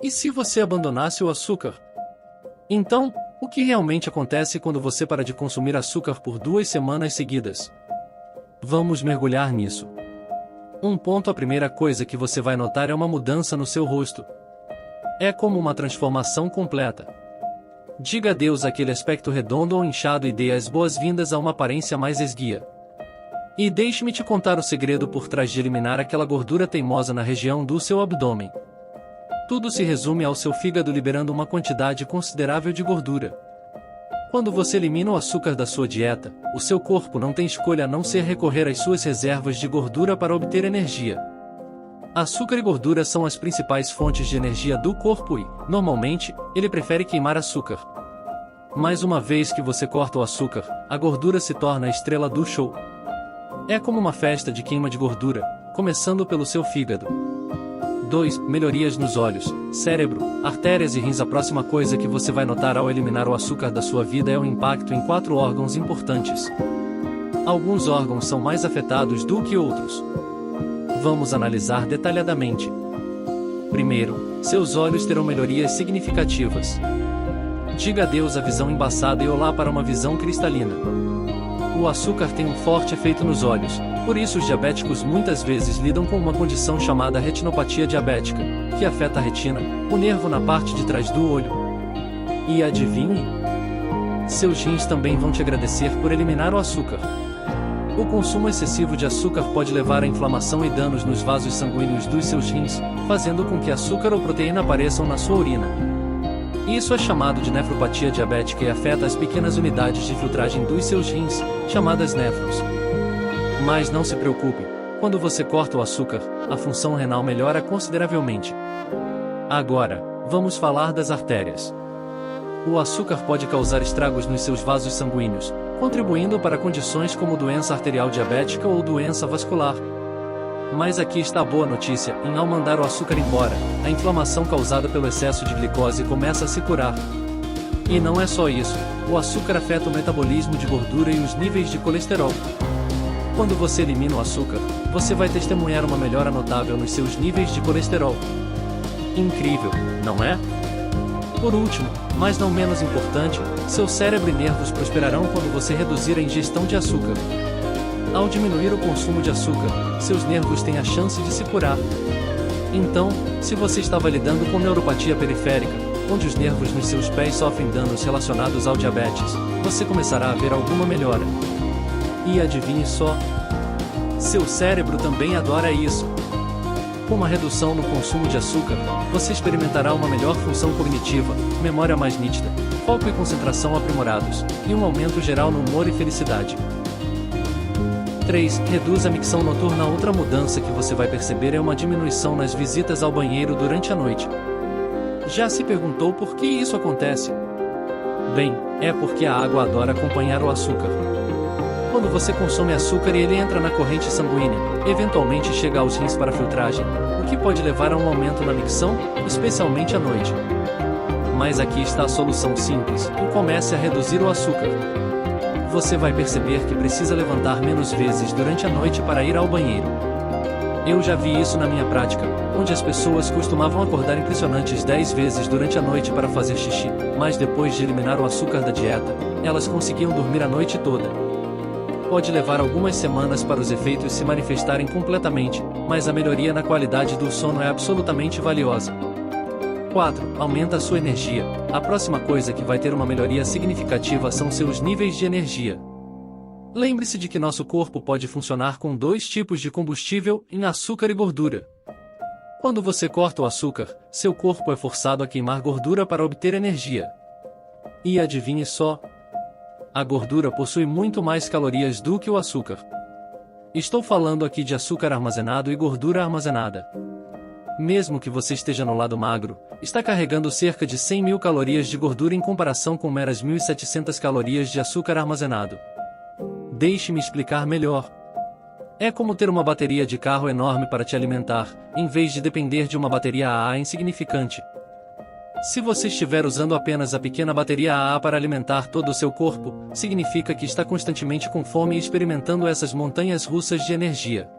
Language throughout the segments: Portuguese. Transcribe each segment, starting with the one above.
E se você abandonasse o açúcar? Então, o que realmente acontece quando você para de consumir açúcar por 2 semanas seguidas? Vamos mergulhar nisso. A primeira coisa que você vai notar é uma mudança no seu rosto. É como uma transformação completa. Diga adeus àquele aspecto redondo ou inchado e dê as boas-vindas a uma aparência mais esguia. E deixe-me te contar o segredo por trás de eliminar aquela gordura teimosa na região do seu abdômen. Tudo se resume ao seu fígado liberando uma quantidade considerável de gordura. Quando você elimina o açúcar da sua dieta, o seu corpo não tem escolha a não ser recorrer às suas reservas de gordura para obter energia. Açúcar e gordura são as principais fontes de energia do corpo e, normalmente, ele prefere queimar açúcar. Mas uma vez que você corta o açúcar, a gordura se torna a estrela do show. É como uma festa de queima de gordura, começando pelo seu fígado. 2. Melhorias nos olhos, cérebro, artérias e rins. A próxima coisa que você vai notar ao eliminar o açúcar da sua vida é o impacto em 4 órgãos importantes. Alguns órgãos são mais afetados do que outros. Vamos analisar detalhadamente. Primeiro, seus olhos terão melhorias significativas. Diga adeus à visão embaçada e olá para uma visão cristalina. O açúcar tem um forte efeito nos olhos, por isso os diabéticos muitas vezes lidam com uma condição chamada retinopatia diabética, que afeta a retina, o nervo na parte de trás do olho. E adivinhe? Seus rins também vão te agradecer por eliminar o açúcar. O consumo excessivo de açúcar pode levar a inflamação e danos nos vasos sanguíneos dos seus rins, fazendo com que açúcar ou proteína apareçam na sua urina. Isso é chamado de nefropatia diabética e afeta as pequenas unidades de filtragem dos seus rins, chamadas néfrons. Mas não se preocupe, quando você corta o açúcar, a função renal melhora consideravelmente. Agora, vamos falar das artérias. O açúcar pode causar estragos nos seus vasos sanguíneos, contribuindo para condições como doença arterial diabética ou doença vascular. Mas aqui está a boa notícia: ao mandar o açúcar embora, a inflamação causada pelo excesso de glicose começa a se curar. E não é só isso, o açúcar afeta o metabolismo de gordura e os níveis de colesterol. Quando você elimina o açúcar, você vai testemunhar uma melhora notável nos seus níveis de colesterol. Incrível, não é? Por último, mas não menos importante, seu cérebro e nervos prosperarão quando você reduzir a ingestão de açúcar. Ao diminuir o consumo de açúcar, seus nervos têm a chance de se curar. Então, se você estava lidando com neuropatia periférica, onde os nervos nos seus pés sofrem danos relacionados ao diabetes, você começará a ver alguma melhora. E adivinhe só? Seu cérebro também adora isso. Com uma redução no consumo de açúcar, você experimentará uma melhor função cognitiva, memória mais nítida, foco e concentração aprimorados, e um aumento geral no humor e felicidade. 3. Reduz a micção noturna. Outra mudança que você vai perceber é uma diminuição nas visitas ao banheiro durante a noite. Já se perguntou por que isso acontece? Bem, é porque a água adora acompanhar o açúcar. Quando você consome açúcar e ele entra na corrente sanguínea, eventualmente chega aos rins para filtragem, o que pode levar a um aumento na micção, especialmente à noite. Mas aqui está a solução simples: comece a reduzir o açúcar. Você vai perceber que precisa levantar menos vezes durante a noite para ir ao banheiro. Eu já vi isso na minha prática, onde as pessoas costumavam acordar impressionantes 10 vezes durante a noite para fazer xixi, mas depois de eliminar o açúcar da dieta, elas conseguiam dormir a noite toda. Pode levar algumas semanas para os efeitos se manifestarem completamente, mas a melhoria na qualidade do sono é absolutamente valiosa. 4. Aumenta a sua energia. A próxima coisa que vai ter uma melhoria significativa são seus níveis de energia. Lembre-se de que nosso corpo pode funcionar com 2 tipos de combustível, em açúcar e gordura. Quando você corta o açúcar, seu corpo é forçado a queimar gordura para obter energia. E adivinhe só? A gordura possui muito mais calorias do que o açúcar. Estou falando aqui de açúcar armazenado e gordura armazenada. Mesmo que você esteja no lado magro, está carregando cerca de 100.000 calorias de gordura em comparação com meras 1.700 calorias de açúcar armazenado. Deixe-me explicar melhor. É como ter uma bateria de carro enorme para te alimentar, em vez de depender de uma bateria AA insignificante. Se você estiver usando apenas a pequena bateria AA para alimentar todo o seu corpo, significa que está constantemente com fome e experimentando essas montanhas russas de energia.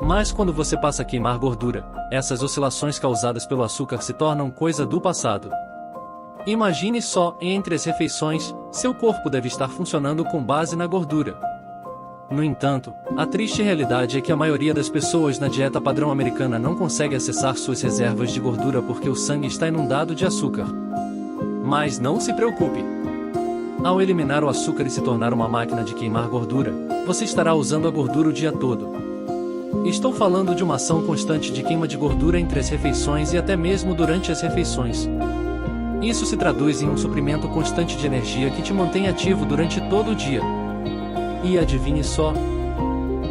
Mas quando você passa a queimar gordura, essas oscilações causadas pelo açúcar se tornam coisa do passado. Imagine só, entre as refeições, seu corpo deve estar funcionando com base na gordura. No entanto, a triste realidade é que a maioria das pessoas na dieta padrão americana não consegue acessar suas reservas de gordura porque o sangue está inundado de açúcar. Mas não se preocupe. Ao eliminar o açúcar e se tornar uma máquina de queimar gordura, você estará usando a gordura o dia todo. Estou falando de uma ação constante de queima de gordura entre as refeições e até mesmo durante as refeições. Isso se traduz em um suprimento constante de energia que te mantém ativo durante todo o dia. E adivinhe só?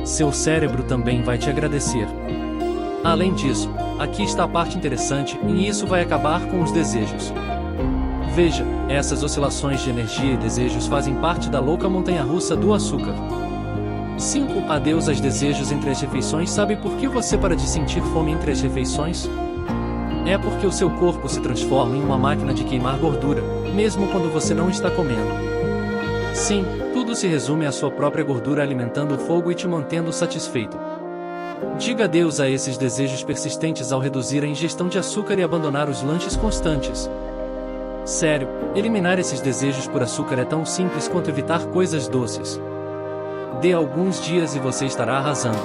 Seu cérebro também vai te agradecer. Além disso, aqui está a parte interessante, e isso vai acabar com os desejos. Veja, essas oscilações de energia e desejos fazem parte da louca montanha-russa do açúcar. 5. Adeus aos desejos entre as refeições. Sabe por que você para de sentir fome entre as refeições? É porque o seu corpo se transforma em uma máquina de queimar gordura, mesmo quando você não está comendo. Sim, tudo se resume à sua própria gordura alimentando o fogo e te mantendo satisfeito. Diga adeus a esses desejos persistentes ao reduzir a ingestão de açúcar e abandonar os lanches constantes. Sério, eliminar esses desejos por açúcar é tão simples quanto evitar coisas doces. Dê alguns dias e você estará arrasando.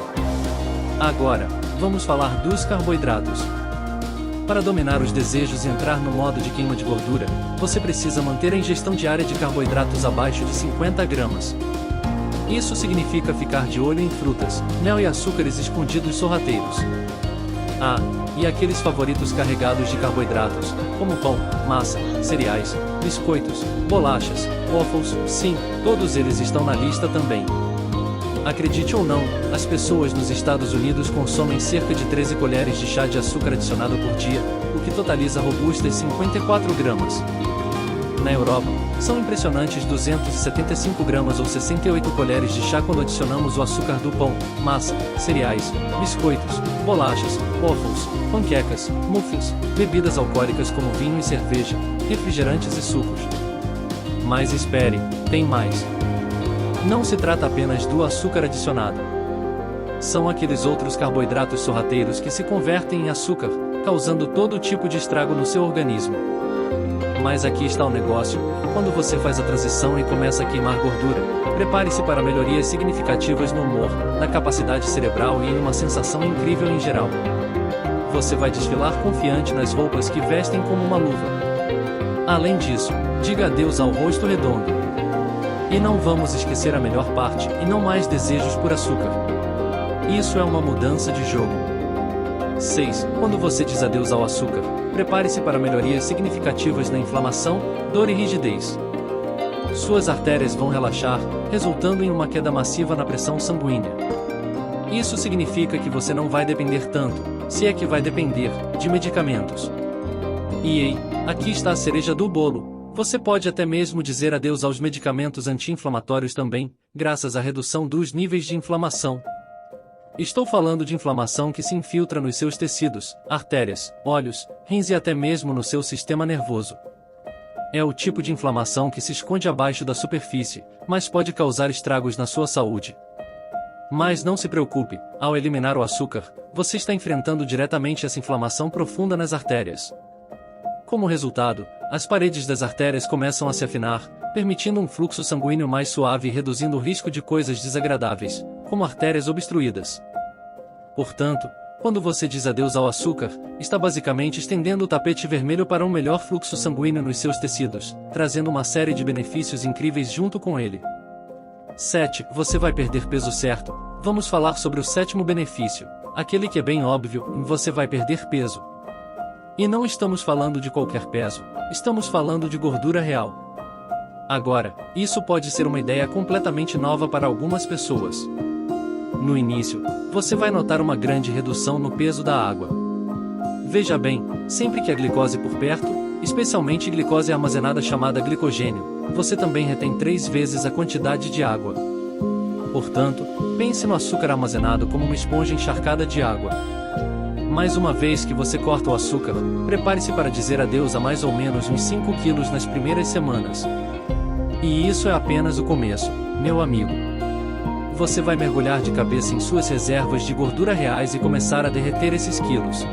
Agora, vamos falar dos carboidratos. Para dominar os desejos e entrar no modo de queima de gordura, você precisa manter a ingestão diária de carboidratos abaixo de 50 gramas. Isso significa ficar de olho em frutas, mel e açúcares escondidos sorrateiros. E aqueles favoritos carregados de carboidratos, como pão, massa, cereais, biscoitos, bolachas, waffles, sim, todos eles estão na lista também. Acredite ou não, as pessoas nos Estados Unidos consomem cerca de 13 colheres de chá de açúcar adicionado por dia, o que totaliza robustas 54 gramas. Na Europa, são impressionantes 275 gramas ou 68 colheres de chá quando adicionamos o açúcar do pão, massa, cereais, biscoitos, bolachas, waffles, panquecas, muffins, bebidas alcoólicas como vinho e cerveja, refrigerantes e sucos. Mas espere, tem mais. Não se trata apenas do açúcar adicionado. São aqueles outros carboidratos sorrateiros que se convertem em açúcar, causando todo tipo de estrago no seu organismo. Mas aqui está o negócio: quando você faz a transição e começa a queimar gordura, prepare-se para melhorias significativas no humor, na capacidade cerebral e em uma sensação incrível em geral. Você vai desfilar confiante nas roupas que vestem como uma luva. Além disso, diga adeus ao rosto redondo. E não vamos esquecer a melhor parte, e não mais desejos por açúcar. Isso é uma mudança de jogo. 6. Quando você diz adeus ao açúcar, prepare-se para melhorias significativas na inflamação, dor e rigidez. Suas artérias vão relaxar, resultando em uma queda massiva na pressão sanguínea. Isso significa que você não vai depender tanto, se é que vai depender, de medicamentos. E ei, aqui está a cereja do bolo. Você pode até mesmo dizer adeus aos medicamentos anti-inflamatórios também, graças à redução dos níveis de inflamação. Estou falando de inflamação que se infiltra nos seus tecidos, artérias, olhos, rins e até mesmo no seu sistema nervoso. É o tipo de inflamação que se esconde abaixo da superfície, mas pode causar estragos na sua saúde. Mas não se preocupe, ao eliminar o açúcar, você está enfrentando diretamente essa inflamação profunda nas artérias. Como resultado, as paredes das artérias começam a se afinar, permitindo um fluxo sanguíneo mais suave e reduzindo o risco de coisas desagradáveis, como artérias obstruídas. Portanto, quando você diz adeus ao açúcar, está basicamente estendendo o tapete vermelho para um melhor fluxo sanguíneo nos seus tecidos, trazendo uma série de benefícios incríveis junto com ele. 7. Você vai perder peso certo. Vamos falar sobre o sétimo benefício, aquele que é bem óbvio, você vai perder peso. E não estamos falando de qualquer peso, estamos falando de gordura real. Agora, isso pode ser uma ideia completamente nova para algumas pessoas. No início, você vai notar uma grande redução no peso da água. Veja bem, sempre que há glicose por perto, especialmente glicose armazenada chamada glicogênio, você também retém 3 vezes a quantidade de água. Portanto, pense no açúcar armazenado como uma esponja encharcada de água. Mais uma vez que você corta o açúcar, prepare-se para dizer adeus a mais ou menos uns 5 quilos nas primeiras semanas. E isso é apenas o começo, meu amigo. você vai mergulhar de cabeça em suas reservas de gordura reais e começar a derreter esses quilos.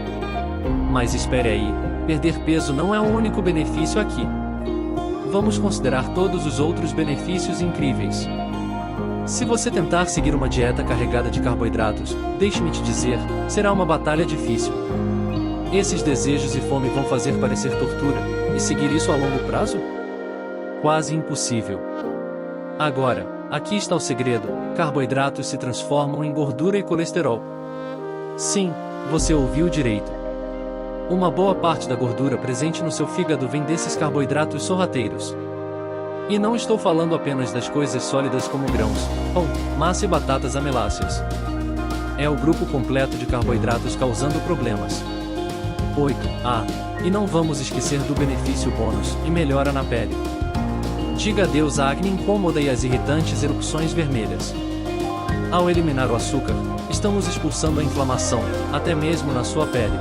Mas espere aí, perder peso não é o único benefício aqui. Vamos considerar todos os outros benefícios incríveis. Se você tentar seguir uma dieta carregada de carboidratos, deixe-me te dizer, será uma batalha difícil. Esses desejos e fome vão fazer parecer tortura, e seguir isso a longo prazo? Quase impossível. Agora, aqui está o segredo: carboidratos se transformam em gordura e colesterol. Sim, você ouviu direito. Uma boa parte da gordura presente no seu fígado vem desses carboidratos sorrateiros. E não estou falando apenas das coisas sólidas como grãos, pão, massa e batatas ameláceas. É o grupo completo de carboidratos causando problemas. 8. E não vamos esquecer do benefício bônus, e melhora na pele. Diga adeus à acne incômoda e às irritantes erupções vermelhas. Ao eliminar o açúcar, estamos expulsando a inflamação, até mesmo na sua pele.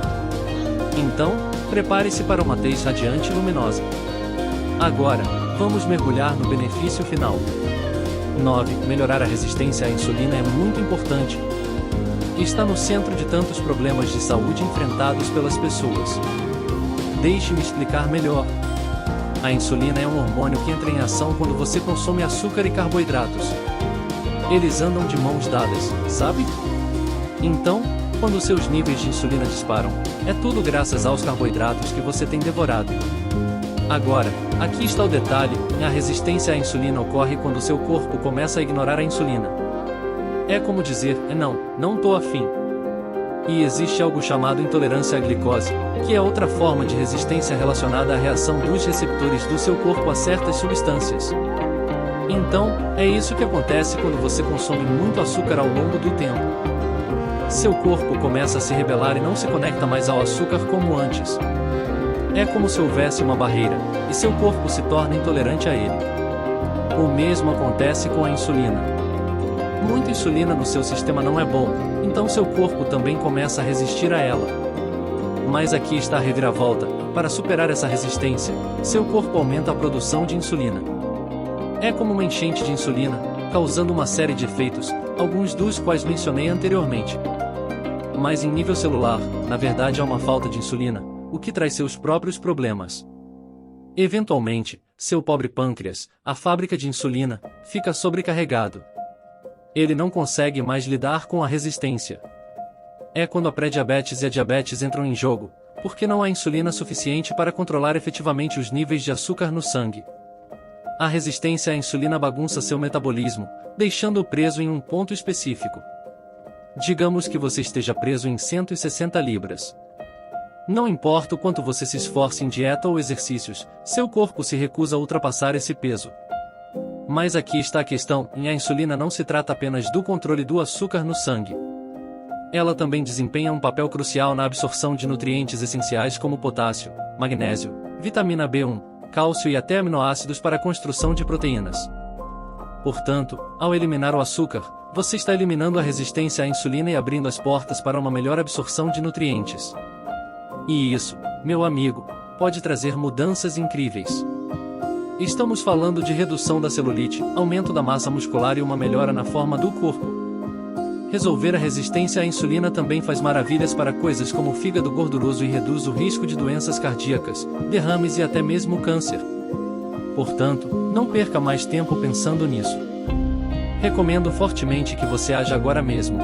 Então, prepare-se para uma tez radiante e luminosa. Agora, vamos mergulhar no benefício final. 9. Melhorar a resistência à insulina é muito importante. Está no centro de tantos problemas de saúde enfrentados pelas pessoas. Deixe-me explicar melhor. A insulina é um hormônio que entra em ação quando você consome açúcar e carboidratos. Eles andam de mãos dadas, sabe? Então, quando seus níveis de insulina disparam, é tudo graças aos carboidratos que você tem devorado. Agora, aqui está o detalhe: a resistência à insulina ocorre quando seu corpo começa a ignorar a insulina. É como dizer, não tô afim. E existe algo chamado intolerância à glicose, que é outra forma de resistência relacionada à reação dos receptores do seu corpo a certas substâncias. Então, é isso que acontece quando você consome muito açúcar ao longo do tempo. Seu corpo começa a se rebelar e não se conecta mais ao açúcar como antes. É como se houvesse uma barreira, e seu corpo se torna intolerante a ele. O mesmo acontece com a insulina. Muita insulina no seu sistema não é bom, então seu corpo também começa a resistir a ela. Mas aqui está a reviravolta: para superar essa resistência, seu corpo aumenta a produção de insulina. É como uma enchente de insulina, causando uma série de efeitos, alguns dos quais mencionei anteriormente. Mas em nível celular, na verdade há uma falta de insulina, o que traz seus próprios problemas. Eventualmente, seu pobre pâncreas, a fábrica de insulina, fica sobrecarregado. Ele não consegue mais lidar com a resistência. É quando a pré-diabetes e a diabetes entram em jogo, porque não há insulina suficiente para controlar efetivamente os níveis de açúcar no sangue. A resistência à insulina bagunça seu metabolismo, deixando-o preso em um ponto específico. Digamos que você esteja preso em 160 libras. Não importa o quanto você se esforce em dieta ou exercícios, seu corpo se recusa a ultrapassar esse peso. Mas aqui está a questão: a insulina não se trata apenas do controle do açúcar no sangue. Ela também desempenha um papel crucial na absorção de nutrientes essenciais como potássio, magnésio, vitamina B1, cálcio e até aminoácidos para a construção de proteínas. Portanto, ao eliminar o açúcar, você está eliminando a resistência à insulina e abrindo as portas para uma melhor absorção de nutrientes. E isso, meu amigo, pode trazer mudanças incríveis. Estamos falando de redução da celulite, aumento da massa muscular e uma melhora na forma do corpo. Resolver a resistência à insulina também faz maravilhas para coisas como o fígado gorduroso e reduz o risco de doenças cardíacas, derrames e até mesmo câncer. Portanto, não perca mais tempo pensando nisso. Recomendo fortemente que você haja agora mesmo.